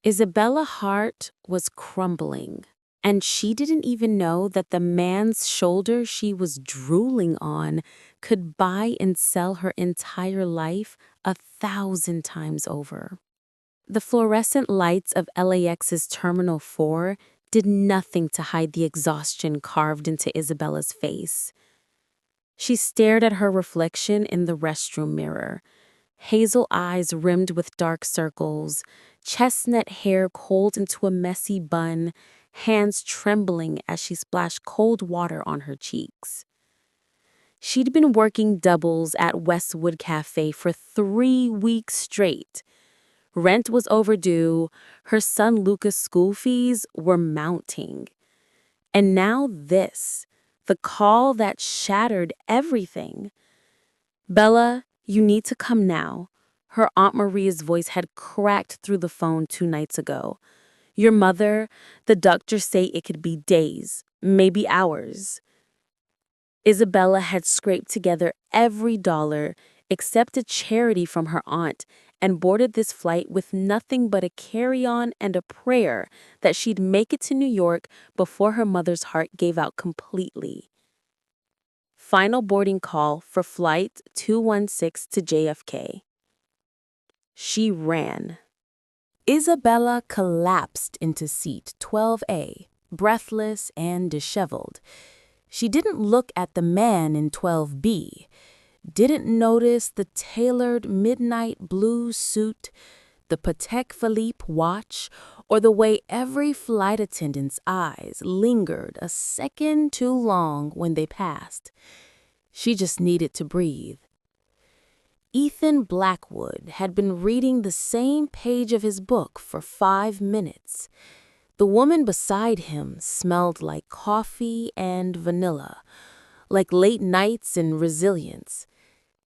Isabella Hart was crumbling, and she didn't even know that the man's shoulder she was drooling on could buy and sell her entire life 1,000 times over. The fluorescent lights of LAX's Terminal 4 did nothing to hide the exhaustion carved into Isabella's face. She stared at her reflection in the restroom mirror, hazel eyes rimmed with dark circles, chestnut hair coiled into a messy bun, hands trembling as she splashed cold water on her cheeks. She'd been working doubles at Westwood Cafe for 3 weeks straight. Rent was overdue, her son Luca's school fees were mounting. And now this, the call that shattered everything. "Bella, you need to come now." Her Aunt Maria's voice had cracked through the phone 2 nights ago. "Your mother, the doctors say it could be days, maybe hours." Isabella had scraped together every dollar except a charity from her aunt and boarded this flight with nothing but a carry-on and a prayer that she'd make it to New York before her mother's heart gave out completely. Final boarding call for Flight 216 to JFK. She ran. Isabella collapsed into seat 12A, breathless and disheveled. She didn't look at the man in 12B, didn't notice the tailored midnight blue suit, the Patek Philippe watch, or the way every flight attendant's eyes lingered a second too long when they passed. She just needed to breathe. Ethan Blackwood had been reading the same page of his book for 5 minutes. The woman beside him smelled like coffee and vanilla, like late nights and resilience.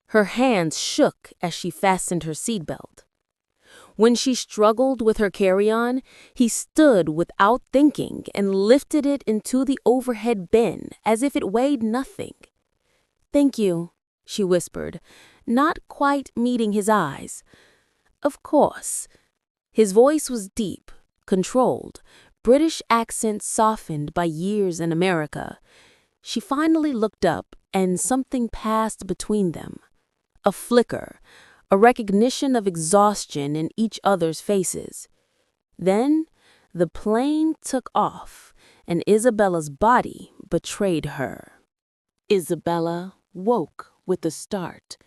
Her hands shook as she fastened her seatbelt. When she struggled with her carry-on, he stood without thinking and lifted it into the overhead bin as if it weighed nothing. "Thank you," she whispered, not quite meeting his eyes. "Of course." His voice was deep, controlled, British accent softened by years in America. She finally looked up, and something passed between them. A flicker, a recognition of exhaustion in each other's faces. Then the plane took off, and Isabella's body betrayed her. Isabella woke with the start.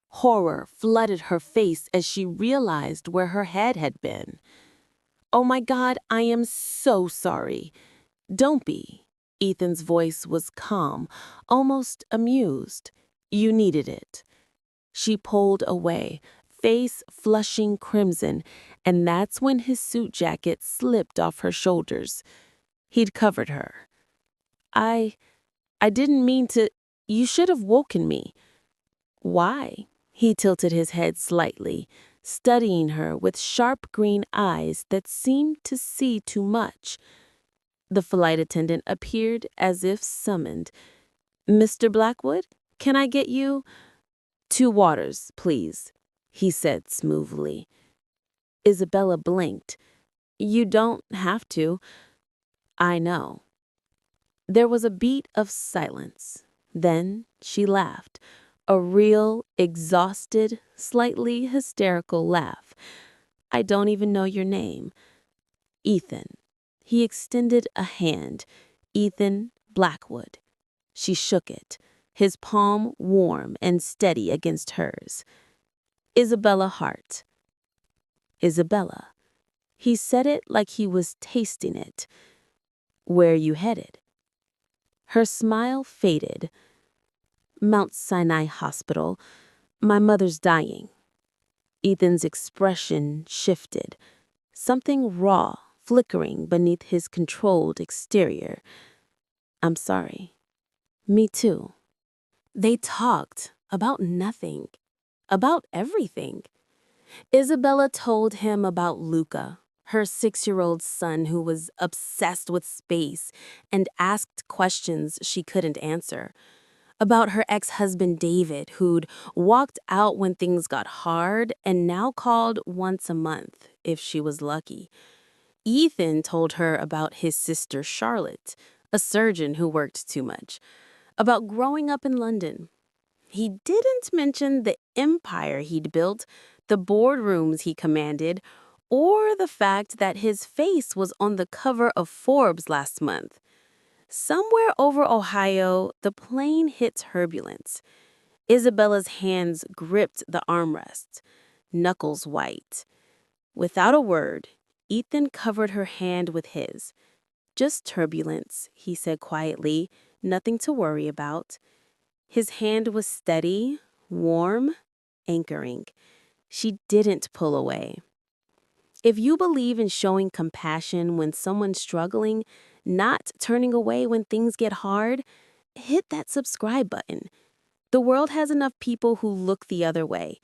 Horror flooded her face as she realized where her head had been. "Oh my God, I am so sorry." "Don't be." Ethan's voice was calm, almost amused. "You needed it." She pulled away, face flushing crimson, and that's when his suit jacket slipped off her shoulders. He'd covered her. I didn't mean to. You should have woken me." "Why?" He tilted his head slightly, studying her with sharp green eyes that seemed to see too much. The flight attendant appeared as if summoned. "Mr. Blackwood, can I get you—" "2 waters, please," he said smoothly. Isabella blinked. "You don't have to." "I know." There was a beat of silence. Then she laughed. A real, exhausted, slightly hysterical laugh. "I don't even know your name." "Ethan." He extended a hand. "Ethan Blackwood." She shook it, his palm warm and steady against hers. "Isabella Hart." "Isabella." He said it like he was tasting it. "Where are you headed?" Her smile faded. "Mount Sinai Hospital. My mother's dying." Ethan's expression shifted, something raw flickering beneath his controlled exterior. "I'm sorry." "Me too." They talked about nothing, about everything. Isabella told him about Luca, her 6-year-old son who was obsessed with space and asked questions she couldn't answer. About her ex-husband David, who'd walked out when things got hard and now called once a month if she was lucky. Ethan told her about his sister Charlotte, a surgeon who worked too much, about growing up in London. He didn't mention the empire he'd built, the boardrooms he commanded, or the fact that his face was on the cover of Forbes last month. Somewhere over Ohio, the plane hit turbulence. Isabella's hands gripped the armrests, knuckles white. Without a word, Ethan covered her hand with his. "Just turbulence," he said quietly, "nothing to worry about." His hand was steady, warm, anchoring. She didn't pull away. If you believe in showing compassion when someone's struggling, not turning away when things get hard, hit that subscribe button. The world has enough people who look the other way.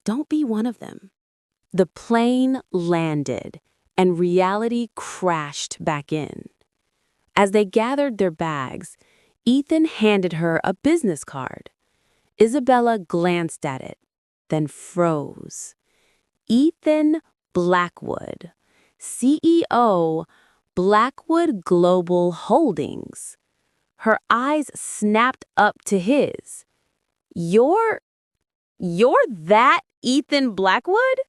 Don't be one of them. The plane landed, and reality crashed back in. As they gathered their bags, Ethan handed her a business card. Isabella glanced at it, then froze. Ethan Blackwood, CEO, Blackwood Global Holdings. Her eyes snapped up to his. You're that Ethan Blackwood?"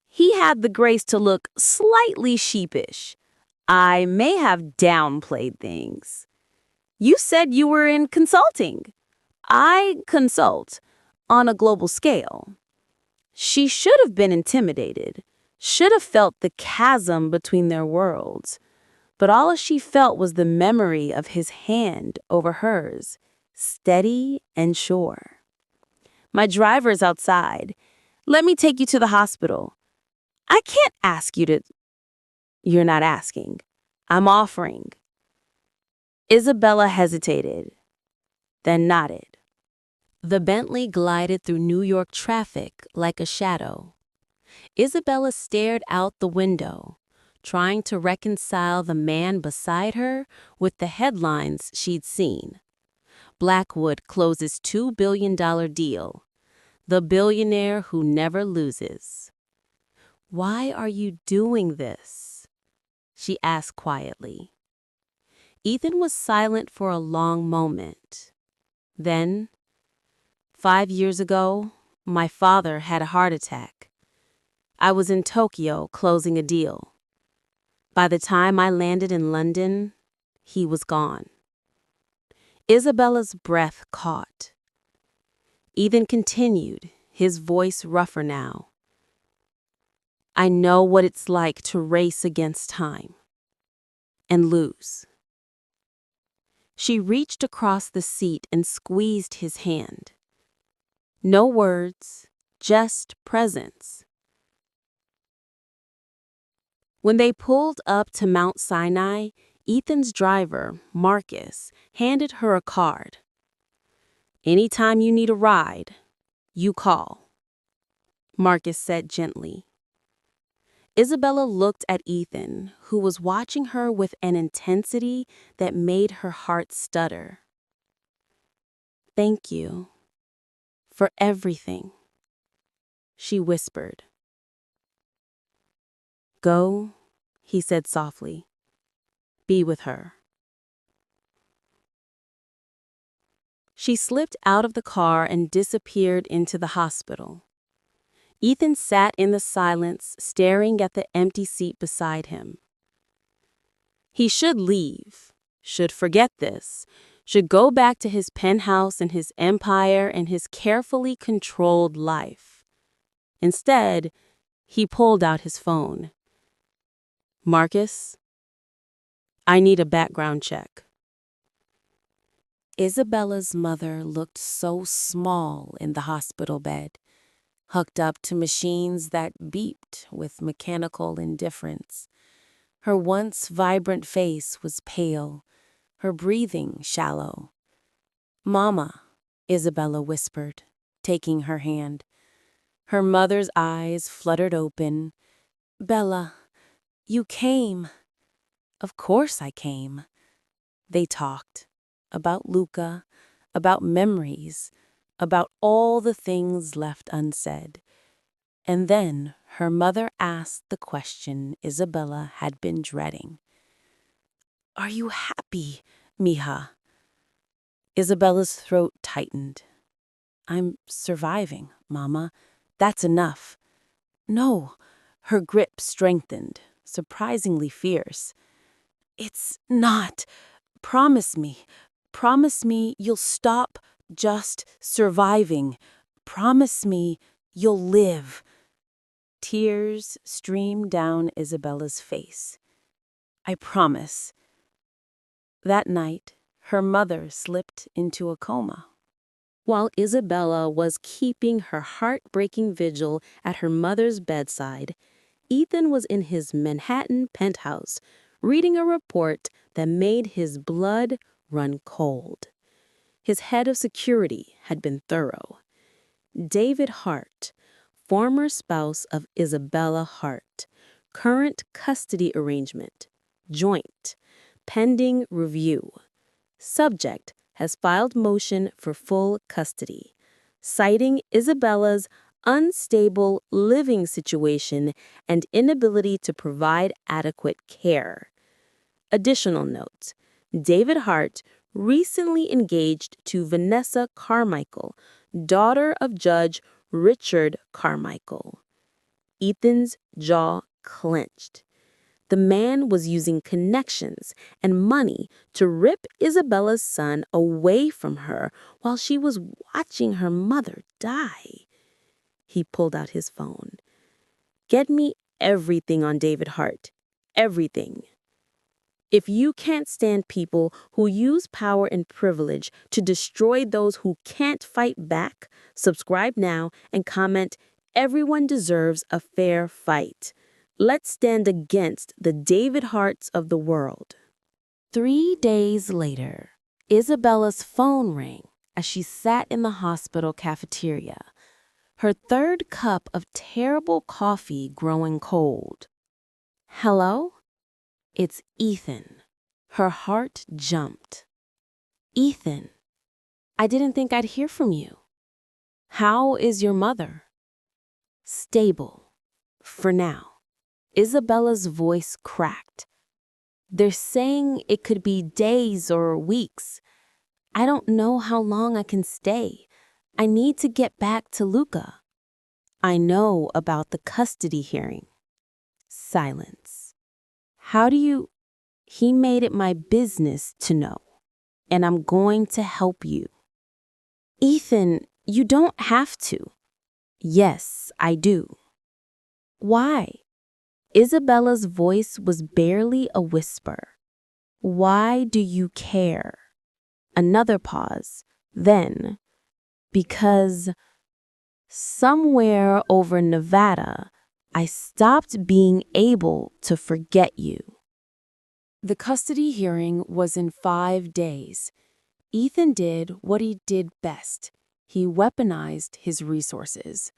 He had the grace to look slightly sheepish. "I may have downplayed things." "You said you were in consulting." "I consult on a global scale." She should have been intimidated, should have felt the chasm between their worlds. But all she felt was the memory of his hand over hers, steady and sure. "My driver's outside. Let me take you to the hospital." "I can't ask you to." "You're not asking. I'm offering." Isabella hesitated, then nodded. The Bentley glided through New York traffic like a shadow. Isabella stared out the window, trying to reconcile the man beside her with the headlines she'd seen. Blackwood closes $2 billion deal. The billionaire who never loses. "Why are you doing this?" she asked quietly. Ethan was silent for a long moment. Then, 5 years ago, my father had a heart attack. I was in Tokyo closing a deal. By the time I landed in London, he was gone. Isabella's breath caught. Ethan continued, his voice rougher now. "I know what it's like to race against time and lose." She reached across the seat and squeezed his hand. No words, just presence. When they pulled up to Mount Sinai, Ethan's driver, Marcus, handed her a card. "Anytime you need a ride, you call," Marcus said gently. Isabella looked at Ethan, who was watching her with an intensity that made her heart stutter. "Thank you for everything," she whispered. "Go," he said softly. "Be with her." She slipped out of the car and disappeared into the hospital. Ethan sat in the silence, staring at the empty seat beside him. He should leave, should forget this, should go back to his penthouse and his empire and his carefully controlled life. Instead, he pulled out his phone. "Marcus, I need a background check." Isabella's mother looked so small in the hospital bed, hooked up to machines that beeped with mechanical indifference. Her once vibrant face was pale, her breathing shallow. "Mama," Isabella whispered, taking her hand. Her mother's eyes fluttered open. "Bella, you came." "Of course I came." They talked about Luca, about memories, about all the things left unsaid. And then her mother asked the question Isabella had been dreading. "Are you happy, mija?" Isabella's throat tightened. "I'm surviving, Mama. That's enough." "No." Her grip strengthened, surprisingly fierce. "It's not. Promise me. Promise me you'll stop just surviving. Promise me you'll live." Tears streamed down Isabella's face. "I promise." That night, her mother slipped into a coma. While Isabella was keeping her heartbreaking vigil at her mother's bedside, Ethan was in his Manhattan penthouse, reading a report that made his blood run cold. His head of security had been thorough. David Hart, former spouse of Isabella Hart, current custody arrangement, joint, pending review. Subject has filed motion for full custody, citing Isabella's unstable living situation and inability to provide adequate care. Additional note: David Hart recently engaged to Vanessa Carmichael, daughter of Judge Richard Carmichael. Ethan's jaw clenched. The man was using connections and money to rip Isabella's son away from her while she was watching her mother die. He pulled out his phone. "Get me everything on David Hart. Everything." If you can't stand people who use power and privilege to destroy those who can't fight back, subscribe now and comment, "Everyone deserves a fair fight." Let's stand against the David Harts of the world. 3 days later, Isabella's phone rang as she sat in the hospital cafeteria, her third cup of terrible coffee growing cold. "Hello?" "It's Ethan." Her heart jumped. "Ethan, I didn't think I'd hear from you. How is your mother?" "Stable. For now." Isabella's voice cracked. "They're saying it could be days or weeks. I don't know how long I can stay. I need to get back to Luca." "I know about the custody hearing." Silence. "How do you—" "He made it my business to know, and I'm going to help you." "Ethan, you don't have to." "Yes, I do." "Why?" Isabella's voice was barely a whisper. "Why do you care?" Another pause. Then, "Because somewhere over Nevada, I stopped being able to forget you." The custody hearing was in 5 days. Ethan did what he did best. He weaponized his resources.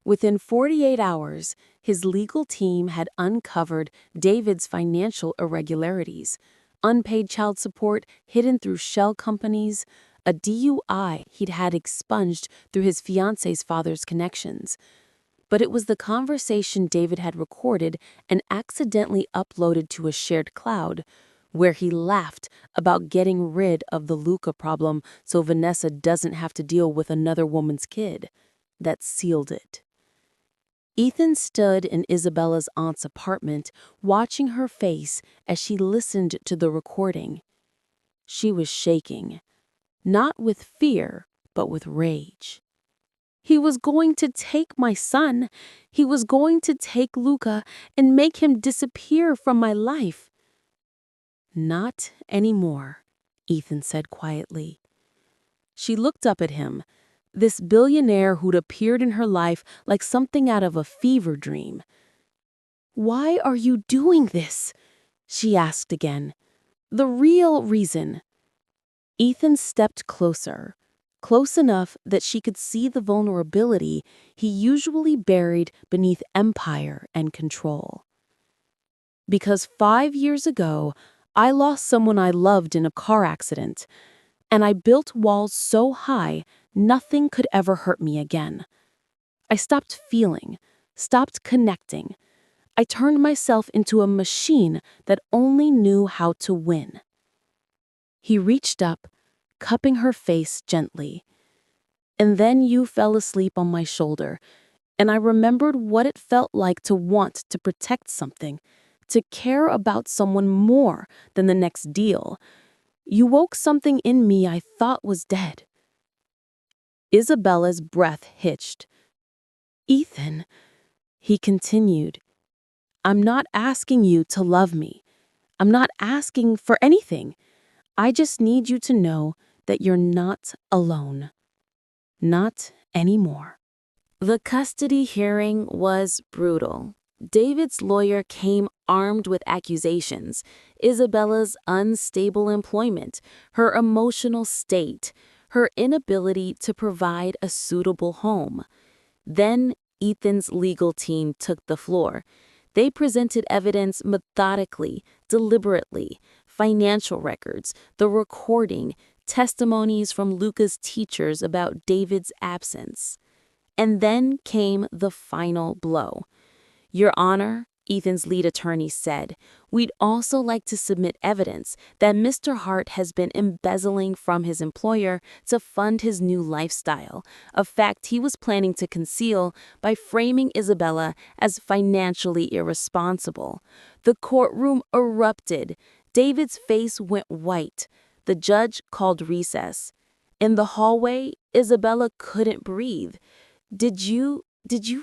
Within 48 hours, his legal team had uncovered David's financial irregularities, unpaid child support hidden through shell companies, a DUI he'd had expunged through his fiancé's father's connections. But it was the conversation David had recorded and accidentally uploaded to a shared cloud, where he laughed about getting rid of the Luca problem so Vanessa doesn't have to deal with another woman's kid, that sealed it. Ethan stood in Isabella's aunt's apartment, watching her face as she listened to the recording. She was shaking, not with fear, but with rage. "He was going to take my son. He was going to take Luca and make him disappear from my life." "Not anymore," Ethan said quietly. She looked up at him, this billionaire who'd appeared in her life like something out of a fever dream. "Why are you doing this?" she asked again. "The real reason." Ethan stepped closer, close enough that she could see the vulnerability he usually buried beneath empire and control. "Because 5 years ago, I lost someone I loved in a car accident, and I built walls so high nothing could ever hurt me again. I stopped feeling, stopped connecting. I turned myself into a machine that only knew how to win. He reached up, cupping her face gently. And then you fell asleep on my shoulder, and I remembered what it felt like to want to protect something, to care about someone more than the next deal. You woke something in me I thought was dead. Isabella's breath hitched. Ethan, he continued, I'm not asking you to love me. I'm not asking for anything. I just need you to know that you're not alone. Not anymore. The custody hearing was brutal. David's lawyer came armed with accusations: Isabella's unstable employment, her emotional state, her inability to provide a suitable home. Then Ethan's legal team took the floor. They presented evidence methodically, deliberately: financial records, the recording, testimonies from Luca's teachers about David's absence. And then came the final blow. Your Honor, Ethan's lead attorney said, we'd also like to submit evidence that Mr. Hart has been embezzling from his employer to fund his new lifestyle, a fact he was planning to conceal by framing Isabella as financially irresponsible. The courtroom erupted. David's face went white. The judge called recess. In the hallway, Isabella couldn't breathe. Did you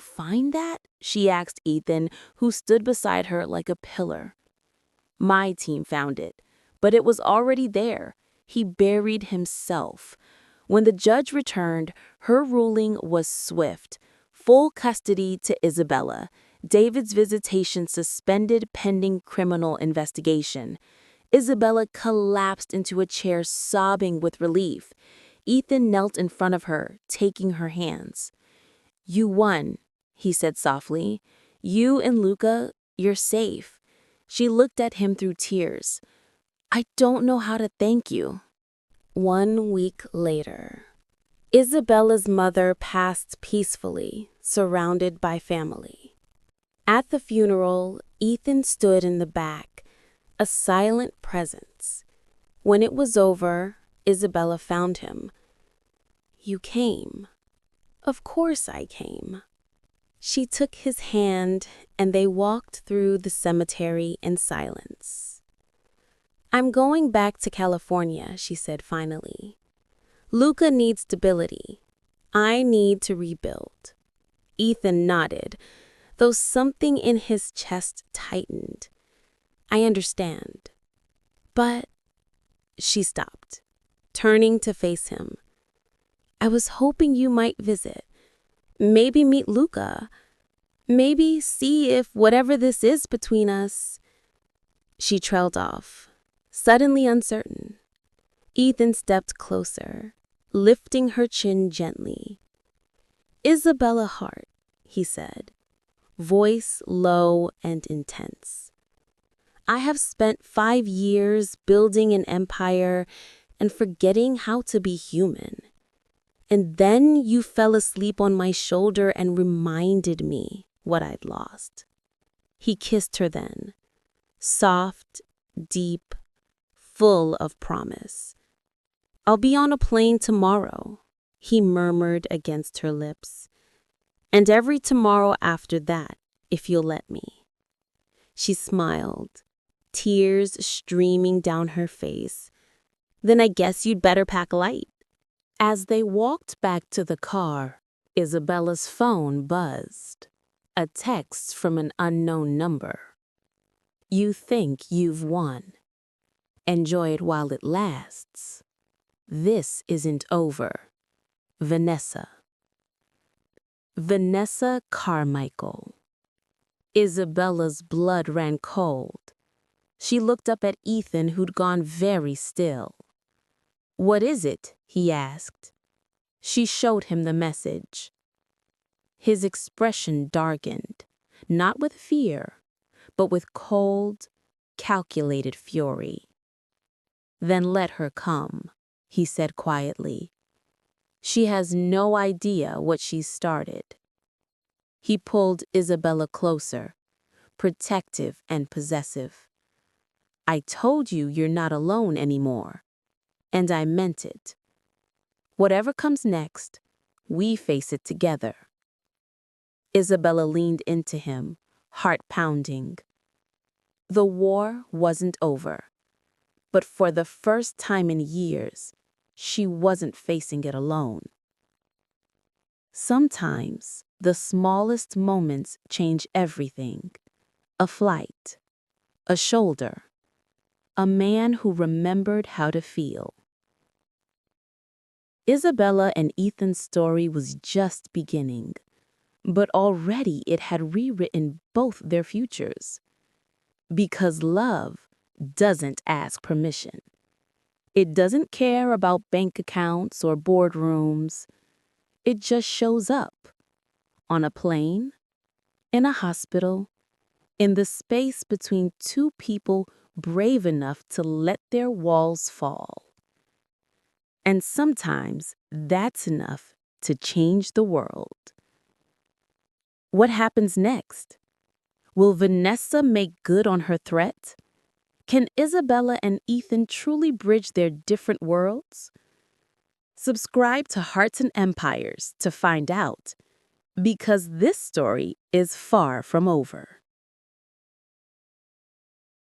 find that? She asked Ethan, who stood beside her like a pillar. My team found it, but it was already there. He buried himself. When the judge returned, her ruling was swift. Full custody to Isabella. David's visitation suspended pending criminal investigation. Isabella collapsed into a chair, sobbing with relief. Ethan knelt in front of her, taking her hands. You won, he said softly. You and Luca, you're safe. She looked at him through tears. I don't know how to thank you. 1 week later, Isabella's mother passed peacefully, surrounded by family. At the funeral, Ethan stood in the back, a silent presence. When it was over, Isabella found him. You came. Of course I came. She took his hand, and they walked through the cemetery in silence. I'm going back to California, she said finally. Luca needs stability. I need to rebuild. Ethan nodded, though something in his chest tightened. I understand. But she stopped, turning to face him. I was hoping you might visit. Maybe meet Luca. Maybe see if whatever this is between us. She trailed off, suddenly uncertain. Ethan stepped closer, lifting her chin gently. Isabella Hart, he said, voice low and intense. I have spent 5 years building an empire and forgetting how to be human. And then you fell asleep on my shoulder and reminded me what I'd lost. He kissed her then, soft, deep, full of promise. I'll be on a plane tomorrow, he murmured against her lips. And every tomorrow after that, if you'll let me. She smiled, tears streaming down her face. Then I guess you'd better pack light. As they walked back to the car, Isabella's phone buzzed. A text from an unknown number. You think you've won. Enjoy it while it lasts. This isn't over. Vanessa. Vanessa Carmichael. Isabella's blood ran cold. She looked up at Ethan, who'd gone very still. What is it? He asked. She showed him the message. His expression darkened, not with fear, but with cold, calculated fury. Then let her come, he said quietly. She has no idea what she's started. He pulled Isabella closer, protective and possessive. "I told you you're not alone anymore. And I meant it. Whatever comes next, we face it together." Isabella leaned into him, heart pounding. The war wasn't over, but for the first time in years, she wasn't facing it alone. Sometimes, the smallest moments change everything. A flight, a shoulder, a man who remembered how to feel. Isabella and Ethan's story was just beginning, but already it had rewritten both their futures. Because love doesn't ask permission. It doesn't care about bank accounts or boardrooms. It just shows up. On a plane, in a hospital, in the space between two people brave enough to let their walls fall. And sometimes that's enough to change the world. What happens next? Will Vanessa make good on her threat? Can Isabella and Ethan truly bridge their different worlds? Subscribe to Hearts and Empires to find out, because this story is far from over.